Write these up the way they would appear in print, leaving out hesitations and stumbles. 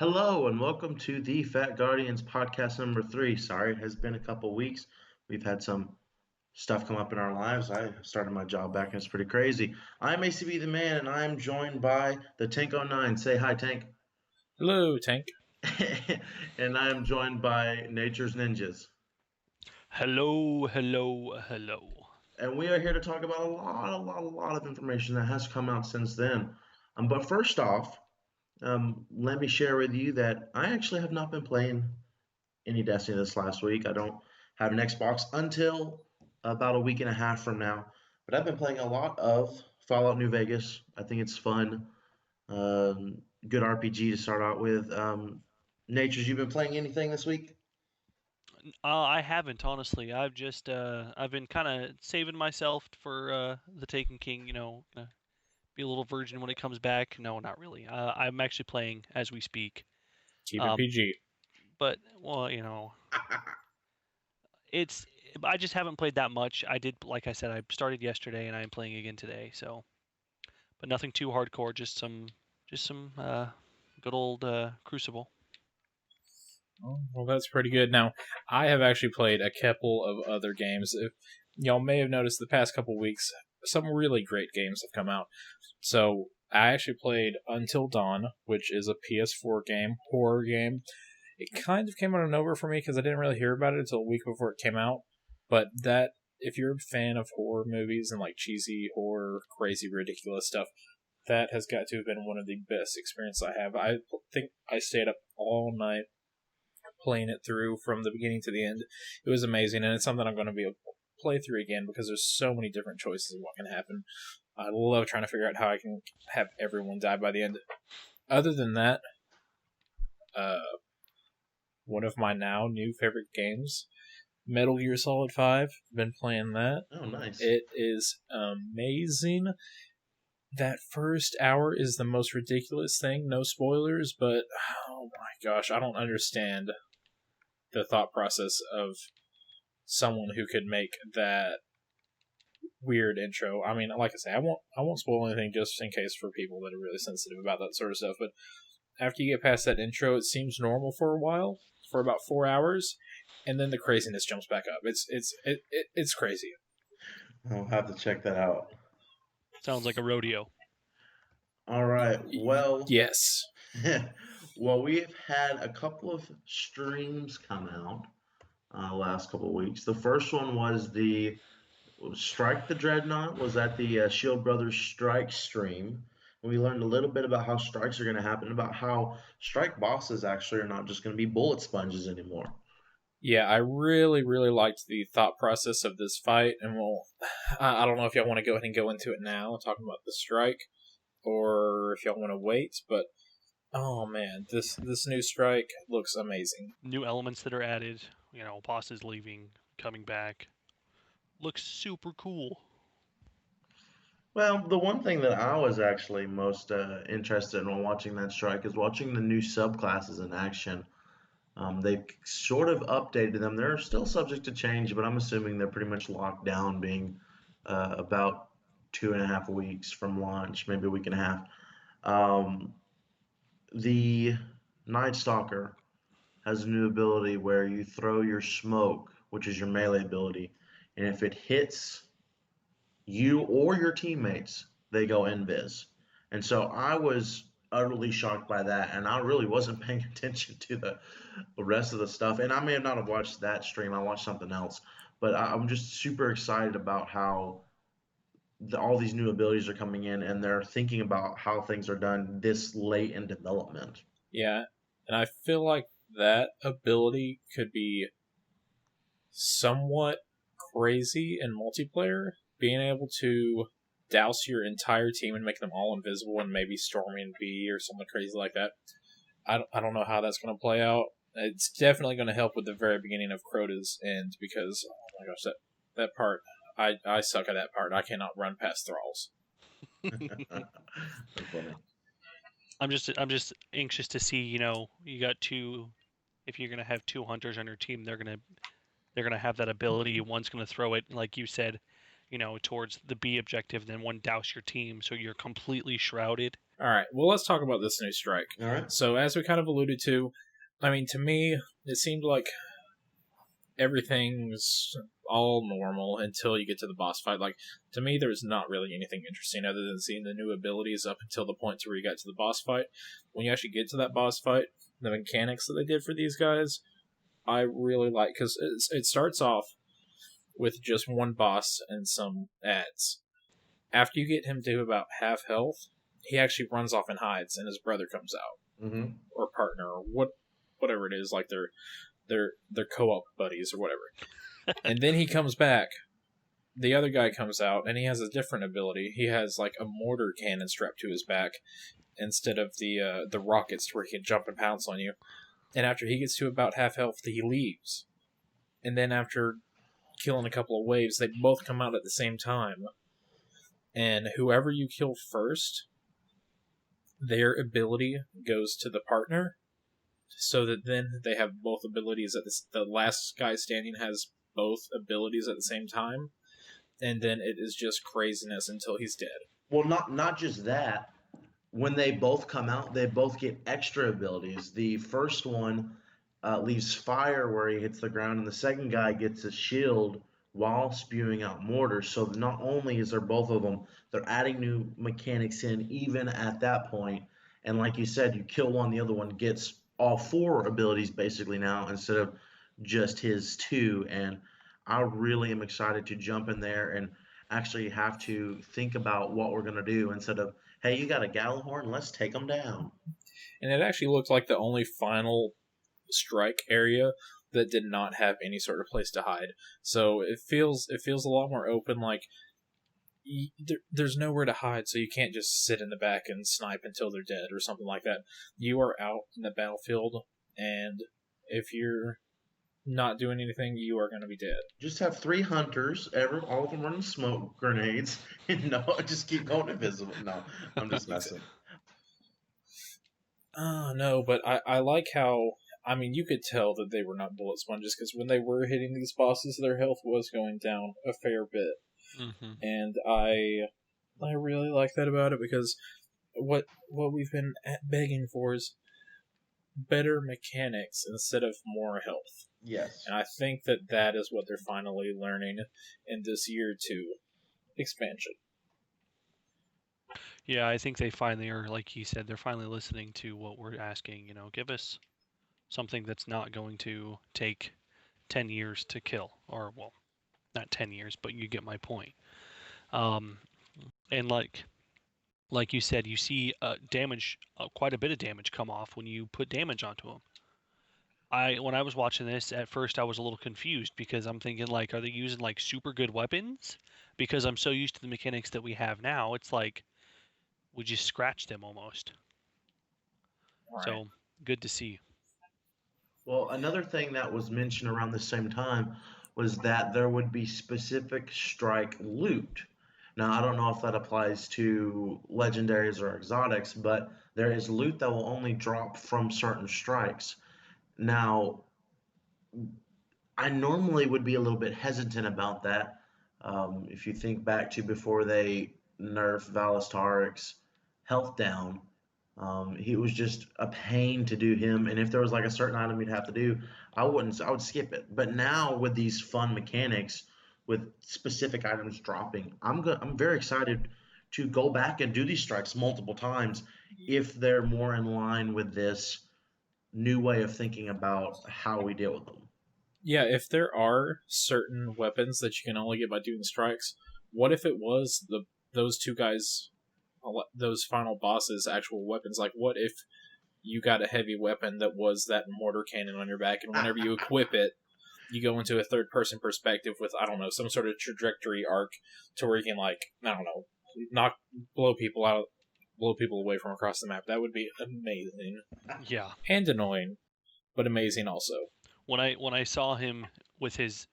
Hello and welcome to the Fat Guardians podcast number 3. Sorry, it has been a couple weeks. We've had some stuff come up in our lives. I started my job back and it's pretty crazy. I'm ACB the man and I'm joined by the Tank09. Say hi, Tank. Hello, Tank. And I'm joined by Nature's Ninjas. Hello, hello, hello. And we are here to talk about a lot of information that has come out since then. But first off, let me share with you that I actually have not been playing any Destiny this last week. I don't have an Xbox until about a week and a half from now. But I've been playing a lot of Fallout New Vegas. I think it's fun. Good RPG to start out with. Natures, you been playing anything this week? I haven't honestly. I've been kind of saving myself for the Taken King. Gonna be a little virgin when it comes back. No, not really. I'm actually playing as we speak. Keep it Um, PG. but it's. I just haven't played that much. I did, like I said, I started yesterday and I'm playing again today. So, but nothing too hardcore. Just some good old Crucible. Oh, well, that's pretty good. Now, I have actually played a couple of other games. If y'all may have noticed the past couple weeks, some really great games have come out. So, I actually played Until Dawn, which is a PS4 game, horror game. It kind of came out of nowhere for me because I didn't really hear about it until a week before it came out. But that, if you're a fan of horror movies and like cheesy horror, crazy, ridiculous stuff, that has got to have been one of the best experiences I have. I think I stayed up all night playing it through from the beginning to the end. It was amazing, and it's something I'm going to be able to play through again because there's so many different choices of what can happen. I love trying to figure out how I can have everyone die by the end. Other than that, uh, one of my now new favorite games, Metal Gear Solid 5. Been playing that. Oh, nice. It is amazing. That first hour is the most ridiculous thing. No spoilers, but oh my gosh, I don't understand the thought process of someone who could make that weird intro. I mean, like I say, I won't spoil anything just in case for people that are really sensitive about that sort of stuff. But after you get past that intro, it seems normal for a while, for about 4 hours, and then the craziness jumps back up. It's crazy. I'll have to check that out. Sounds like a rodeo. All right. Well, Yes. well, we've had a couple of streams come out last couple of weeks. The first one was the Strike the Dreadnought was at the Shield Brothers Strike stream. We learned a little bit about how strikes are going to happen, about how strike bosses actually are not just going to be bullet sponges anymore. Yeah, I really, really liked the thought process of this fight, and I don't know if y'all want to go ahead and go into it now, talking about the strike, or if y'all want to wait, but oh man, this new strike looks amazing. New elements that are added. Bosses leaving, coming back. Looks super cool. Well, the one thing that I was actually most interested in when watching that strike is watching the new subclasses in action. They've sort of updated them. They're still subject to change, but I'm assuming they're pretty much locked down, being about 2.5 weeks from launch, maybe a week and a half. Um, the Night Stalker has a new ability where you throw your smoke, which is your melee ability, and if it hits you or your teammates, they go invis. And so I was utterly shocked by that, and I really wasn't paying attention to the rest of the stuff. And I may have not have watched that stream. I watched something else, but I'm just super excited about how all these new abilities are coming in, and they're thinking about how things are done this late in development. Yeah, and I feel like that ability could be somewhat crazy in multiplayer, being able to douse your entire team and make them all invisible and maybe storming B or something crazy like that. I don't know how that's going to play out. It's definitely going to help with the very beginning of Crota's end because, oh my gosh, that part, I suck at that part. I cannot run past thralls. That's funny. I'm just anxious to see. You got two. If you're gonna have two hunters on your team, they're gonna have that ability. One's gonna throw it, like you said, towards the B objective, then one douse your team, so you're completely shrouded. All right. Well, let's talk about this new strike. All right. So, as we kind of alluded to, I mean, to me, it seemed like everything's all normal until you get to the boss fight. Like, to me, there's not really anything interesting other than seeing the new abilities up until the point to where you got to the boss fight. When you actually get to that boss fight, the mechanics that they did for these guys, I really like, because it starts off with just one boss and some ads. After you get him to about half health, he actually runs off and hides, and his brother comes out, Mm-hmm. or partner, or whatever it is, like they're co-op buddies or whatever. And then he comes back. The other guy comes out, and he has a different ability. He has like a mortar cannon strapped to his back instead of the rockets, to where he can jump and pounce on you. And after he gets to about half health, he leaves. And then after killing a couple of waves, they both come out at the same time. And whoever you kill first, their ability goes to the partner, so that then they have both abilities at the last guy standing has both abilities at the same time, and then it is just craziness until he's dead. Well, not just that. When they both come out, they both get extra abilities. The first one leaves fire where he hits the ground, and the second guy gets a shield while spewing out mortar. So not only is there both of them, they're adding new mechanics in even at that point. And like you said, you kill one, the other one gets all four abilities basically now instead of just his two. And I really am excited to jump in there and actually have to think about what we're going to do instead of, hey, you got a Gallahorn, let's take them down. And it actually looked like the only final strike area that did not have any sort of place to hide. So it feels a lot more open. Like there's nowhere to hide, so you can't just sit in the back and snipe until they're dead or something like that. You are out in the battlefield, and if you're not doing anything, you are going to be dead. Just have 3 hunters, all of them running smoke grenades, and just keep going invisible. No, I'm just messing. No, but I like how, I mean, you could tell that they were not bullet sponges, because when they were hitting these bosses, their health was going down a fair bit. Mm-hmm. And I really like that about it, because what we've been begging for is better mechanics instead of more health. Yes. And I think that is what they're finally learning in this year 2 expansion. Yeah, I think they finally are, like he said, they're finally listening to what we're asking. Give us something that's not going to take 10 years to kill. Or, well, not 10 years, but you get my point. And like you said, you see damage, quite a bit of damage come off when you put damage onto them. When I was watching this, at first I was a little confused, because I'm thinking, like, are they using like super good weapons? Because I'm so used to the mechanics that we have now, it's like we just scratch them almost. Right. So good to see. Well, another thing that was mentioned around the same time was that there would be specific strike loot. Now, I don't know if that applies to legendaries or exotics, but there is loot that will only drop from certain strikes. Now, I normally would be a little bit hesitant about that. If you think back to before they nerfed Valistaric's health down, he was just a pain to do him. And if there was like a certain item you'd have to do, I would skip it. But now with these fun mechanics, with specific items dropping, I'm very excited to go back and do these strikes multiple times if they're more in line with this new way of thinking about how we deal with them. Yeah, if there are certain weapons that you can only get by doing strikes, what if it was those two guys, those final bosses' actual weapons? Like, what if you got a heavy weapon that was that mortar cannon on your back, and whenever you equip it, you go into a third-person perspective with, I don't know, some sort of trajectory arc to where you can, like, I don't know, blow people away from across the map. That would be amazing. Yeah. And annoying, but amazing also. When I saw him with his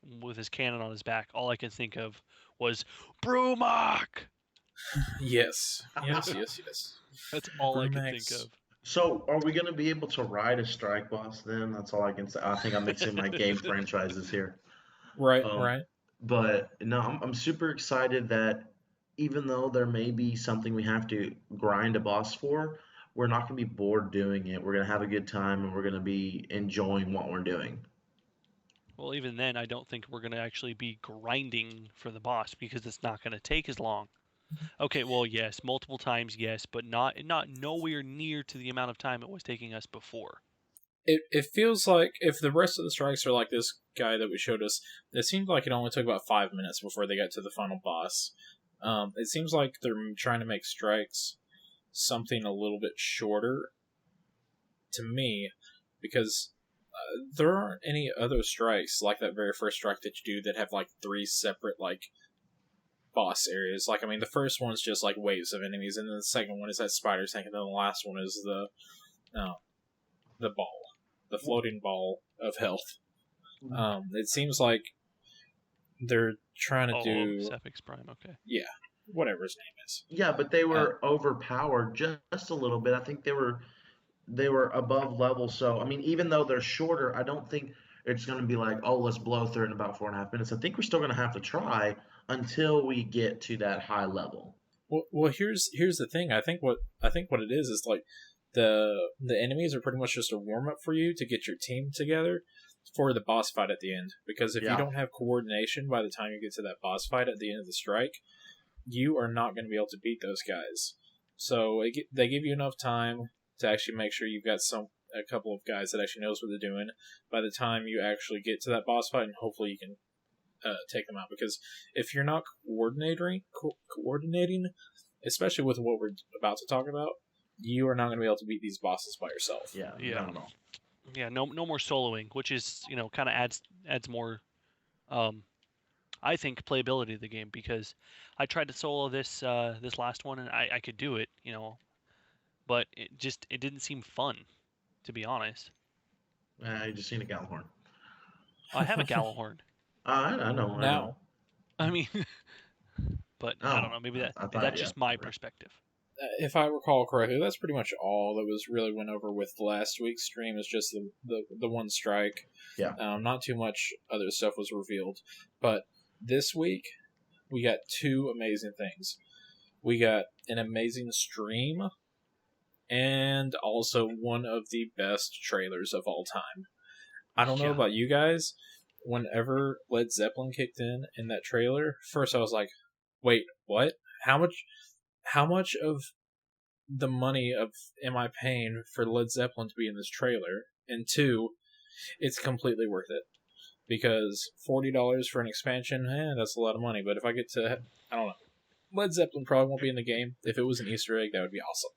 cannon on his back, all I could think of was Brumak. Yes. Yes. That's all Brumax. I could think of. So, are we going to be able to ride a strike boss then? That's all I can say. I think I'm mixing my game franchises here. Right. But no, I'm super excited that even though there may be something we have to grind a boss for, we're not going to be bored doing it. We're going to have a good time and we're going to be enjoying what we're doing. Well, even then, I don't think we're going to actually be grinding for the boss because it's not going to take as long. Okay, well, yes, multiple times, yes, but not nowhere near to the amount of time it was taking us before. It feels like if the rest of the strikes are like this guy that we showed us, it seemed like it only took about 5 minutes before they got to the final boss. It seems like they're trying to make strikes something a little bit shorter to me, because there aren't any other strikes like that very first strike that you do that have like 3 separate like boss areas. Like, I mean, the first one's just like waves of enemies, and then the second one is that spider tank, and then the last one is the ball, the floating ball of health. It seems like they're trying to do Cephix Prime. Okay. Yeah, whatever his name is. Yeah, but they were overpowered just a little bit. I think they were above level. So I mean, even though they're shorter, I don't think it's going to be like, oh, let's blow through it in about 4.5 minutes. I think we're still going to have to try until we get to that high level. Well, here's the thing. I think what it is like the enemies are pretty much just a warm up for you to get your team together for the boss fight at the end. Because if you don't have coordination by the time you get to that boss fight at the end of the strike, you are not going to be able to beat those guys. So they give you enough time to actually make sure you've got a couple of guys that actually knows what they're doing by the time you actually get to that boss fight, and hopefully you can take them out. Because if you're not coordinating, especially with what we're about to talk about, you are not going to be able to beat these bosses by yourself. Yeah. Yeah, no more soloing, which is, kind of adds more, I think, playability to the game, because I tried to solo this last one and I could do it, but it didn't seem fun, to be honest. I just seen a Gallahorn. I have a Gallahorn. I know. Now, I mean, but I don't know. Maybe that's just my perspective. If I recall correctly, that's pretty much all that was really went over with last week's stream. Is just the one strike. Yeah. Not too much other stuff was revealed, but this week we got 2 amazing things. We got an amazing stream, and also one of the best trailers of all time. I don't know about you guys. Whenever Led Zeppelin kicked in that trailer, first I was like, wait, what? How much of the money am I paying for Led Zeppelin to be in this trailer? And 2, it's completely worth it. Because $40 for an expansion, that's a lot of money. But if I get to, I don't know, Led Zeppelin probably won't be in the game. If it was an Easter egg, that would be awesome.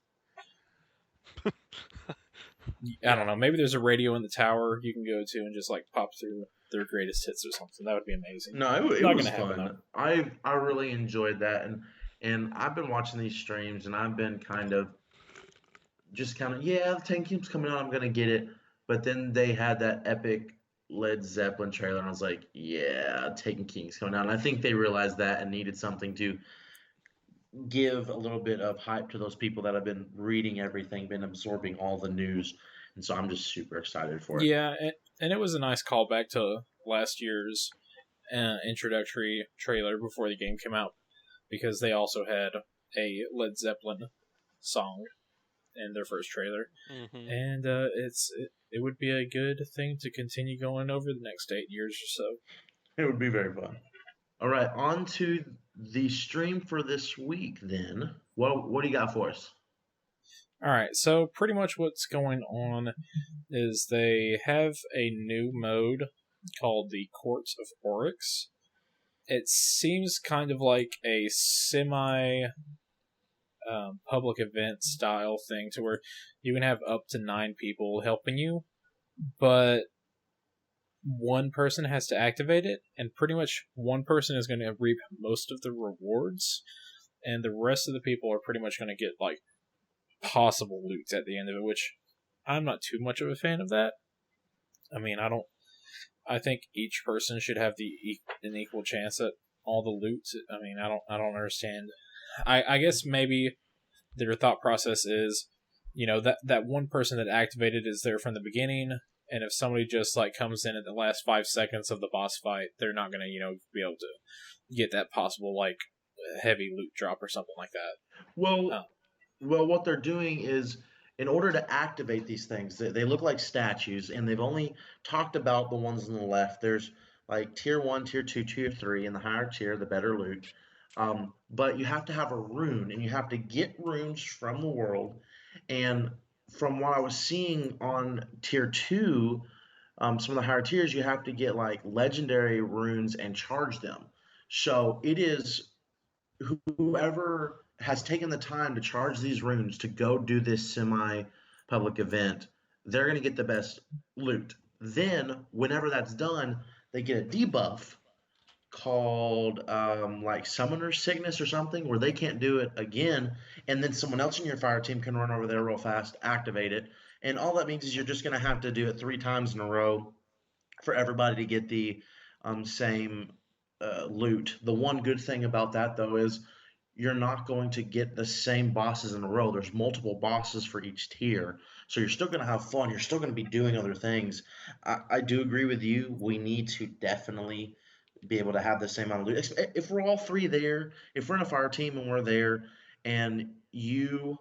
I don't know, maybe there's a radio in the tower you can go to and just like pop through their greatest hits or something. That would be amazing. No, it was fun. I really enjoyed that, and I've been watching these streams, and I've been kind of the Tank Team's coming out, I'm gonna get it. But then they had that epic Led Zeppelin trailer, and I was like, yeah, Taken King's coming out. And I think they realized that and needed something to give a little bit of hype to those people that have been reading everything, been absorbing all the news. And so I'm just super excited for it. Yeah, and it was a nice callback to last year's introductory trailer before the game came out, because they also had a Led Zeppelin song in their first trailer. Mm-hmm. And it would be a good thing to continue going over the next 8 years or so. It would be very fun. All right, on to the stream for this week then. What do you got for us? All right, so pretty much what's going on is they have a new mode called the Court of Oryx. It seems kind of like a semi public event style thing, to where you can have up to 9 people helping you, but one person has to activate it, and pretty much one person is going to reap most of the rewards, and the rest of the people are pretty much going to get like possible loot at the end of it, which I'm not too much of a fan of that. I mean, I think each person should have an equal chance at all the loot. I mean, I don't understand. I guess maybe their thought process is, that one person that activated is there from the beginning, And if somebody just like comes in at the last 5 seconds of the boss fight, they're not gonna be able to get that possible like heavy loot drop or something like that. Well, well, what they're doing is, in order to activate these things, they look like statues, and they've only talked about the ones on the left. There's like tier one, tier two, tier three, and the higher tier, the better loot. But you have to have a rune, and you have to get runes from the world. And from what I was seeing on tier two, some of the higher tiers, you have to get like legendary runes and charge them. So it is whoever has taken the time to charge these runes to go do this semi-public event, they're going to get the best loot. Then, whenever that's done, they get a debuff called like Summoner Sickness or something, where they can't do it again, and then someone else in your fire team can run over there real fast, activate it, and all that means is you're just going to have to do it 3 times in a row for everybody to get the same loot. The one good thing about that, though, is you're not going to get the same bosses in a row. There's multiple bosses for each tier. So you're still going to have fun. You're still going to be doing other things. I do agree with you. We need to definitely be able to have the same amount of loot. If we're all three there, if we're in a fire team and we're there, and you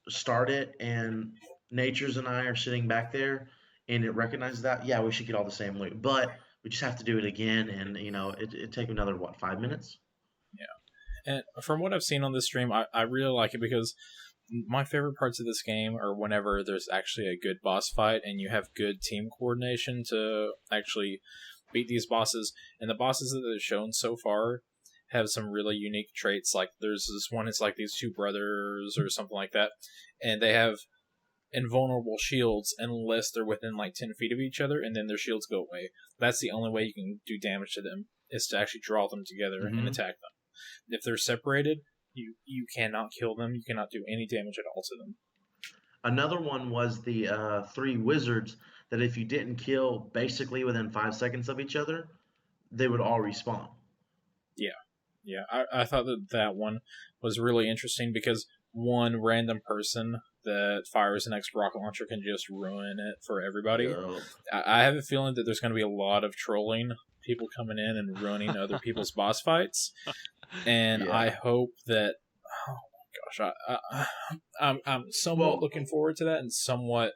start it, and Natures and I are sitting back there, and it recognizes that, yeah, we should get all the same loot. But we just have to do it again, and it take another what, 5 minutes? Yeah. And from what I've seen on this stream, I really like it because my favorite parts of this game are whenever there's actually a good boss fight and you have good team coordination to actually beat these bosses. And the bosses that they've shown so far have some really unique traits. Like there's this one, it's like these two brothers or something like that, and they have invulnerable shields unless they're within like 10 feet of each other, and then their shields go away. That's the only way you can do damage to them, is to actually draw them together and attack them. If they're separated, you cannot kill them. You cannot do any damage at all to them. Another one was the 3 wizards that if you didn't kill basically within 5 seconds of each other, they would all respawn. Yeah, I thought that one was really interesting because one random person that fires an extra rocket launcher can just ruin it for everybody. Yep. I have a feeling that there's going to be a lot of trolling, people coming in and ruining other people's boss fights, and Yeah. I hope that. Oh my gosh, I'm somewhat looking forward to that and somewhat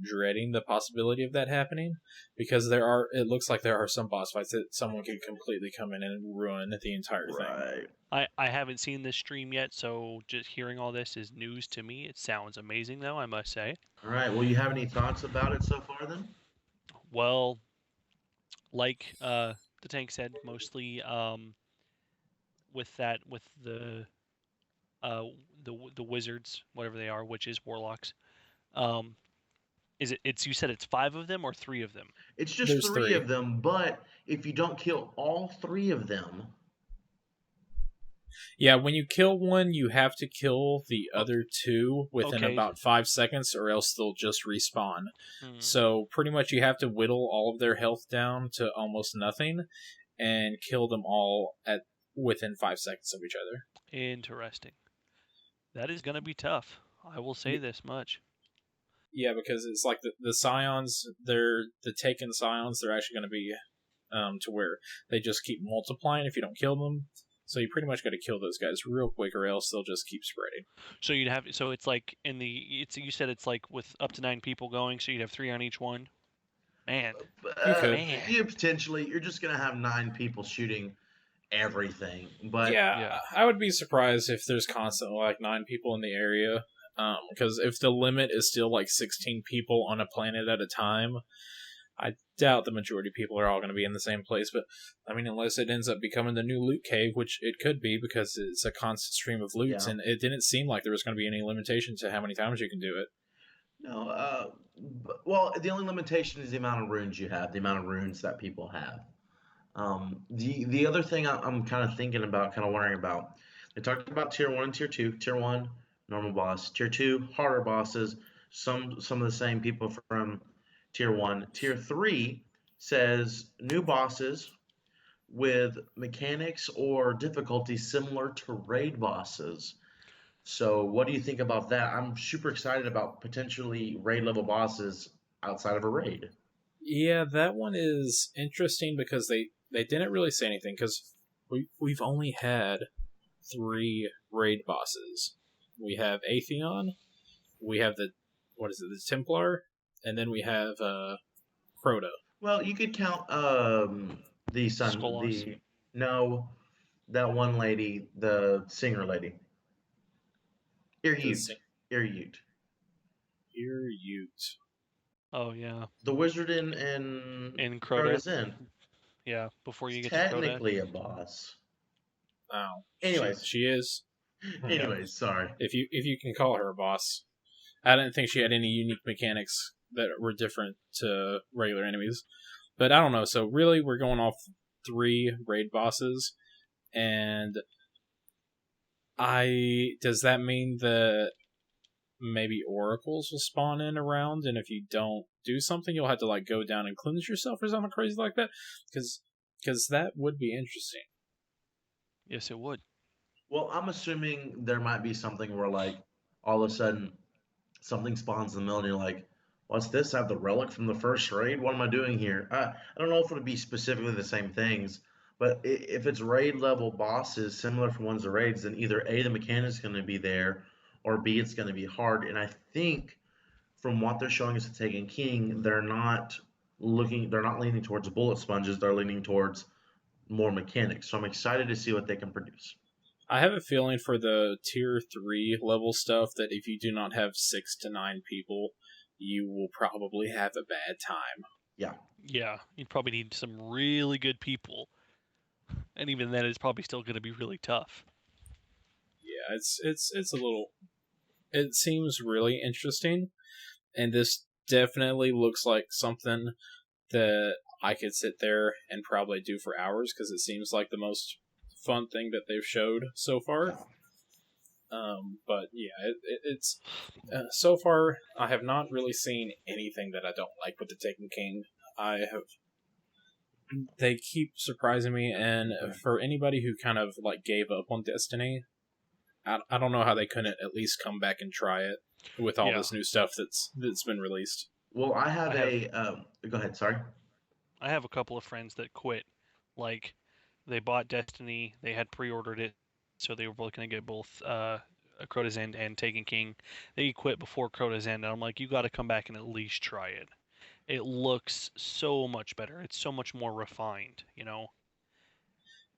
dreading the possibility of that happening, because it looks like there are some boss fights that someone can completely come in and ruin the entire thing. Right. I haven't seen this stream yet, so just hearing all this is news to me. It sounds amazing, though, I must say. All right. Well, you have any thoughts about it so far, then? Well, like the tank said, mostly with the wizards, whatever they are, witches, warlocks. It's you said it's 5 of them or 3 of them? It's just There's 3 3. of them, but if you don't kill all 3 of them. Yeah, when you kill one, you have to kill the other 2 within about 5 seconds, or else they'll just respawn. So pretty much you have to whittle all of their health down to almost nothing, and kill them all within 5 seconds of each other. Interesting. That is going to be tough. I will say this much. Yeah, because it's like the Scions, the taken Scions, they're actually going to be to where they just keep multiplying if you don't kill them. So you pretty much got to kill those guys real quick, or else they'll just keep spreading. So it's like you said it's like with up to 9 people going, so you'd have 3 on each one. Man, you potentially, you're just gonna have 9 people shooting everything. But yeah, I would be surprised if there's constantly like 9 people in the area. Because if the limit is still like 16 people on a planet at a time, I doubt the majority of people are all going to be in the same place. But I mean, unless it ends up becoming the new loot cave, which it could be because it's a constant stream of loots, and it didn't seem like there was going to be any limitation to how many times you can do it. No, well, the only limitation is the amount of runes you have, the amount of runes that people have. The other thing I'm kind of thinking about, kind of wondering about, they talked about tier 1 and tier 2. Tier 1, normal boss. Tier 2, harder bosses. Some of the same people from tier 1. Tier 3 says new bosses with mechanics or difficulty similar to raid bosses. So what do you think about that? I'm super excited about potentially raid level bosses outside of a raid. Yeah, that one is interesting because they didn't really say anything because we've only had three raid bosses. We have Atheon, we have the what is it, the Templar, and then we have Crota. Well, you could count the son, Skolas. the no, that one lady, the singer lady, The Ute, Ute, Ute. Oh yeah, the wizard in in Crota. Crota's End. Yeah, before It's you get to Crota. technically a boss. Oh, Anyways, she is. Yeah. sorry. If you can call her a boss, I didn't think she had any unique mechanics that were different to regular enemies. But I don't know. So really, we're going off three raid bosses, and does that mean that maybe oracles will spawn in around, and if you don't do something, you'll have to like go down and cleanse yourself or something crazy like that? Because that would be interesting. Yes, it would. Well, I'm assuming there might be something where like all of a sudden something spawns in the middle and you're like, what's this? I have the relic from the first raid? What am I doing here? I don't know if it would be specifically the same things, but if it's raid level bosses similar from ones to raids, then either A, the mechanic's going to be there, or B, it's going to be hard. And I think from what they're showing us at Taken King, they're not leaning towards bullet sponges, they're leaning towards more mechanics. So I'm excited to see what they can produce. I have a feeling for the tier 3 level stuff that if you do not have 6 to 9 people, you will probably have a bad time. Yeah. Yeah, you'd probably need some really good people, and even then, it's probably still going to be really tough. Yeah, it's a little. It seems really interesting, and this definitely looks like something that I could sit there and probably do for hours because it seems like the most fun thing that they've showed so far. But yeah, it's so far I have not really seen anything that I don't like with the Taken King. I have they keep surprising me, and for anybody who kind of like gave up on Destiny, I don't know how they couldn't at least come back and try it with all Yeah. this new stuff that's been released. Well, I have go ahead, sorry. I have a couple of friends that quit. Like, they bought Destiny, they had pre-ordered it, so they were both going to get both Crota's End and Taken King. They quit before Crota's End, and I'm like, you got to come back and at least try it. It looks so much better. It's so much more refined, you know?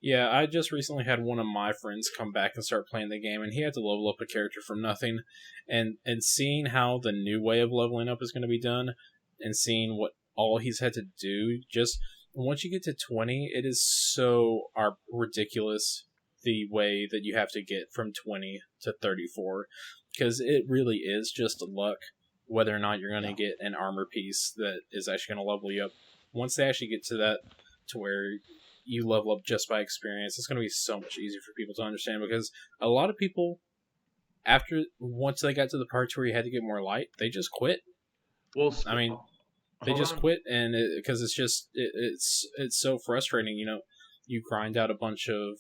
Yeah, I just recently had one of my friends come back and start playing the game, and he had to level up a character from nothing, and seeing how the new way of leveling up is going to be done, and seeing what all he's had to do, just once you get to 20, it is so ridiculous the way that you have to get from 20 to 34, because it really is just luck whether or not you're going to get an armor piece that is actually going to level you up. Once they actually get to that, to where you level up just by experience, it's going to be so much easier for people to understand, because a lot of people, once they got to the parts where you had to get more light, they just quit. Well, I mean, they just quit, and because it's so frustrating. You know, you grind out a bunch of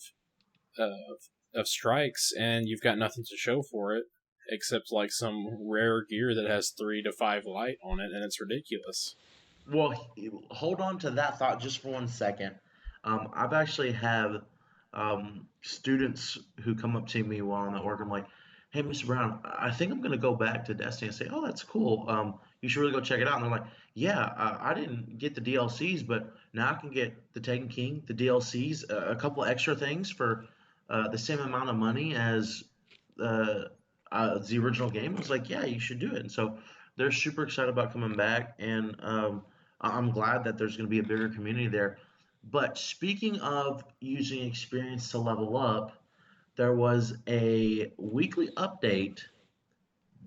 strikes, and you've got nothing to show for it except like some rare gear that has 3 to 5 light on it, and it's ridiculous. Well, hold on to that thought just for 1 second. I've actually had students who come up to me while I'm at work. I'm like, "Hey, Mr. Brown, I think I'm gonna go back to Destiny and say, oh, that's cool. You should really go check it out." And they're like, "Yeah, I didn't get the DLCs, but now I can get the Taken King, the DLCs, a couple extra things for the same amount of money as uh, the original game." I was like, "Yeah, you should do it." And so they're super excited about coming back, and I'm glad that there's going to be a bigger community there. But speaking of using experience to level up, there was a weekly update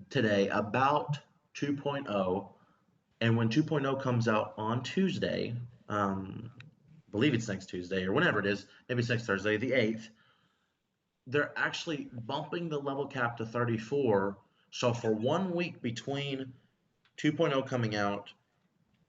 today about 2.0. And when 2.0 comes out on Tuesday, I believe it's next Tuesday or whenever it is, maybe it's next Thursday, the 8th, they're actually bumping the level cap to 34. So for 1 week between 2.0 coming out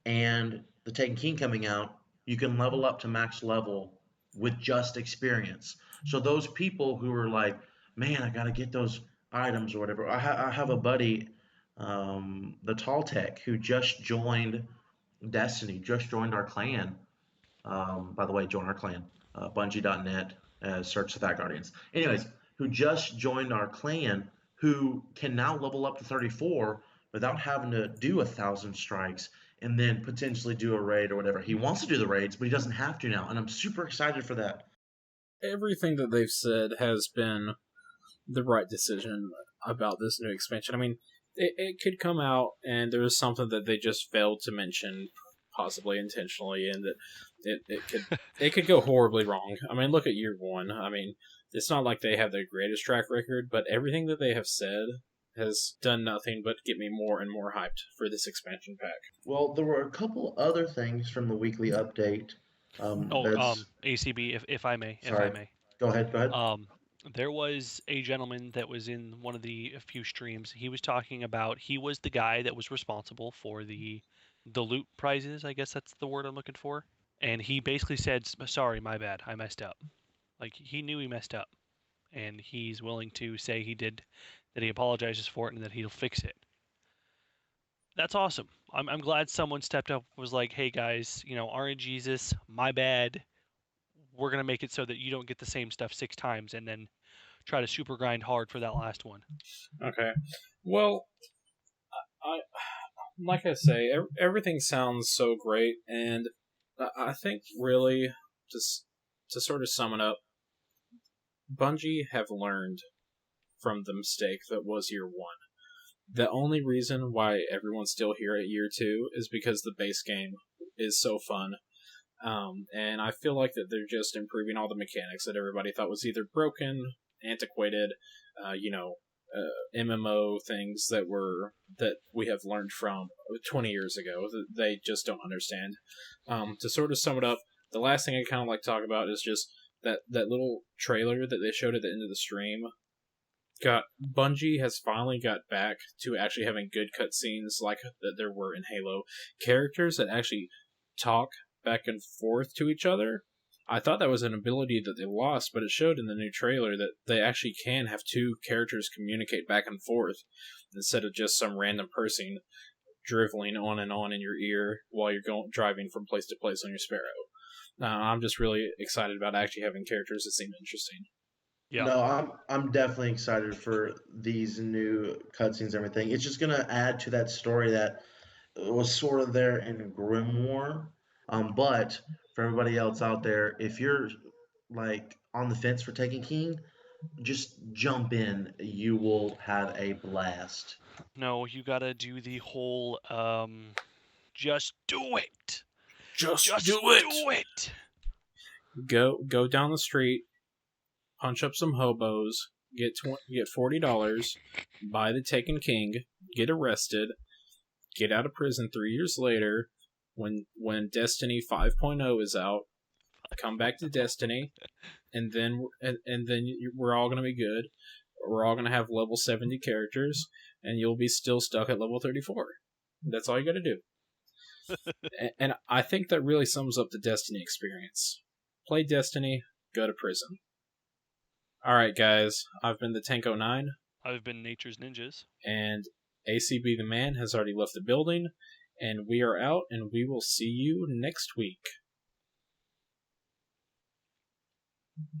and the Taken King coming out, you can level up to max level with just experience. So those people who are like, man, I got to get those items or whatever. I have a buddy. the Tall Tech, who just joined Destiny, just joined our clan. By the way, join our clan, Bungie.net, search the Fat Guardians. Anyways, who just joined our clan, who can now level up to 34 without having to do 1,000 strikes and then potentially do a raid or whatever. He wants to do the raids, but he doesn't have to now, and I'm super excited for that. Everything that they've said has been the right decision about this new expansion. I mean, it could come out and there's something that they just failed to mention, possibly intentionally, and that it could go horribly wrong. I mean, look at year one. I mean, it's not like they have the greatest track record, but everything that they have said has done nothing but get me more and more hyped for this expansion pack. Well, there were a couple other things from the weekly update. Oh, That's ACB, if I may, if I sorry. may. Go ahead. Go ahead. There was a gentleman that was in one of the few streams. He was talking about he was the guy that was responsible for the loot prizes. I guess that's the word I'm looking for. And he basically said, "Sorry, my bad. I messed up." Like he knew he messed up, and he's willing to say he did, that he apologizes for it, and that he'll fix it. That's awesome. I'm glad someone stepped up. Was like, "Hey guys, RNGesus, my bad. We're gonna make it so that you don't get the same stuff 6 times, and then try to super grind hard for that last one." Okay. Well, I like I say, everything sounds so great, and I think really just to sort of sum it up, Bungie have learned from the mistake that was year one. The only reason why everyone's still here at year two is because the base game is so fun. And I feel like that they're just improving all the mechanics that everybody thought was either broken, antiquated, MMO things that we have learned from 20 years ago that they just don't understand. To sort of sum it up, the last thing I kind of like to talk about is just that little trailer that they showed at the end of the stream. Bungie has finally got back to actually having good cutscenes like that there were in Halo. Characters that actually talk back and forth to each other. I thought that was an ability that they lost, but it showed in the new trailer that they actually can have two characters communicate back and forth instead of just some random person driveling on and on in your ear while you're driving from place to place on your Sparrow. I'm just really excited about actually having characters that seem interesting. Yeah. No, I'm definitely excited for these new cutscenes and everything. It's just gonna add to that story that was sort of there in Grimoire. But for everybody else out there, if you're like on the fence for Taken King, just jump in. You will have a blast. No, you gotta do the whole just do it. Just Just do it. do it. Go down the street, punch up some hobos, get $40, buy the Taken King, get arrested, get out of prison 3 years later. When Destiny 5.0 is out, come back to Destiny, and then we're all gonna be good. We're all gonna have level 70 characters, and you'll be still stuck at level 34. That's all you gotta do. And I think that really sums up the Destiny experience. Play Destiny, go to prison. Alright, guys, I've been the Tanko9, I've been Nature's Ninjas. and ACB the Man has already left the building, and we are out, and we will see you next week.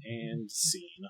And scene.